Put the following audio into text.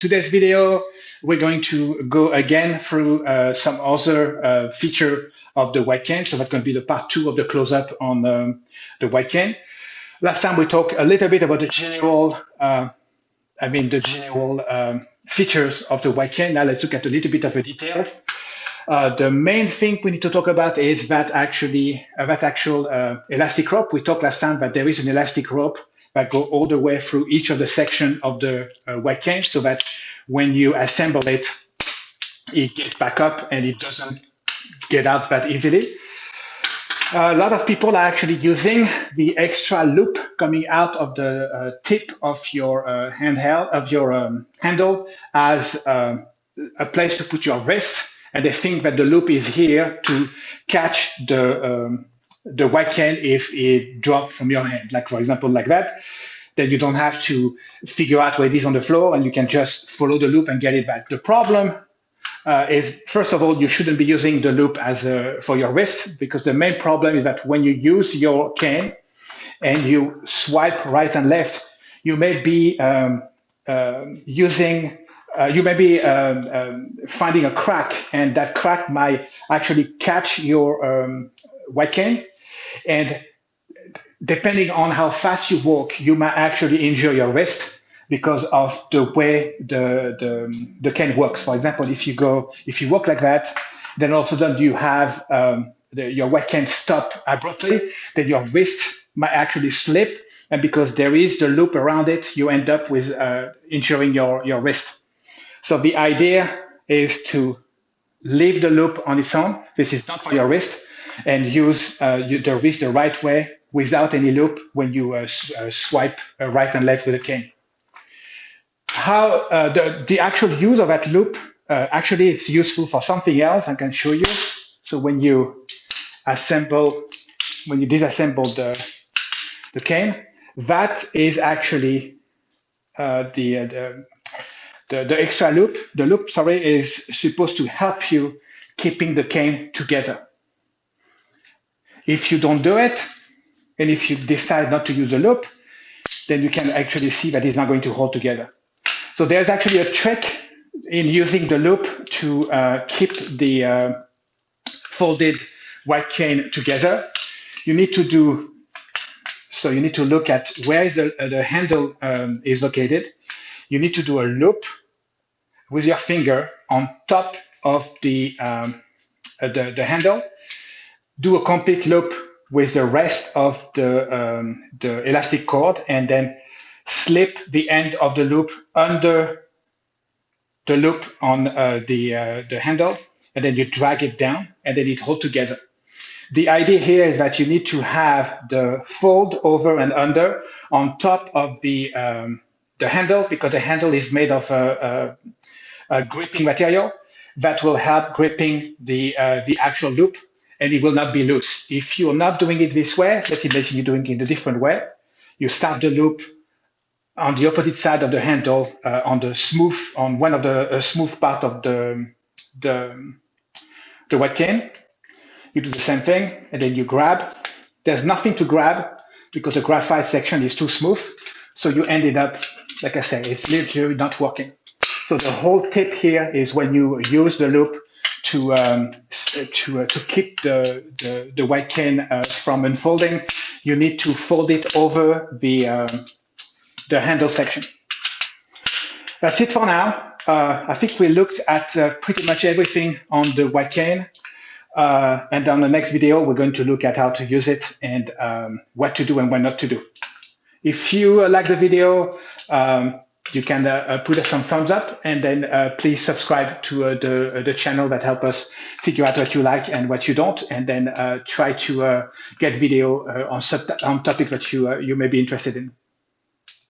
today's video, we're going to go again through some other feature of the white cane. So that's going to be the part 2 of the close-up on the white cane. Last time we talked a little bit about the general, features of the white cane. Now let's look at a little bit of the details. The main thing we need to talk about is that actual elastic rope. We talked last time that there is an elastic rope that go all the way through each of the section of the white cane, so that when you assemble it, it gets back up and it doesn't get out that easily. A lot of people are actually using the extra loop coming out of the tip of your handle as a place to put your wrist, and they think that the loop is here to catch the white cane if it drops from your hand, like for example like that. Then you don't have to figure out where it is on the floor, and you can just follow the loop and get it back. The problem is, first of all, you shouldn't be using the loop as for your wrist, because the main problem is that when you use your cane and you swipe right and left, you may be finding a crack, and that crack might actually catch your white cane. And depending on how fast you walk, you might actually injure your wrist because of the way the cane works. For example, if you walk like that, then all of a sudden you have your white cane stop abruptly, then your wrist might actually slip, and because there is the loop around it, you end up with injuring your wrist. So the idea is to leave the loop on its own. This is not for your wrist, and use the wrist the right way without any loop when you swipe right and left with a cane. How the actual use of that loop, actually it's useful for something else. I can show you. So when you disassemble the cane, that is actually the extra loop. The loop, sorry, is supposed to help you keeping the cane together. If you don't do it, and if you decide not to use the loop, then you can actually see that it's not going to hold together. So there's actually a trick in using the loop to keep the folded white cane together. You need to look at where is the handle is located. You need to do a loop with your finger on top of the handle. Do a complete loop with the rest of the elastic cord, and then slip the end of the loop under the loop on the handle, and then you drag it down, and then it holds together. The idea here is that you need to have the fold over and under on top of the handle, because the handle is made of a gripping material that will help gripping the actual loop, and it will not be loose. If you're not doing it this way, let's imagine you're doing it in a different way. You start the loop on the opposite side of the handle, on one of the smooth part of the white cane. You do the same thing, and then you grab. There's nothing to grab because the graphite section is too smooth. So you ended up, like I said, it's literally not working. So the whole tip here is when you use the loop to keep the white cane from unfolding, you need to fold it over the handle section. That's it for now. I think we looked at pretty much everything on the white cane. And on the next video, we're going to look at how to use it and what to do and what not to do. If you like the video, you can put us some thumbs up, and then please subscribe to the channel. That helps us figure out what you like and what you don't, and then try to get video on topics that you may be interested in.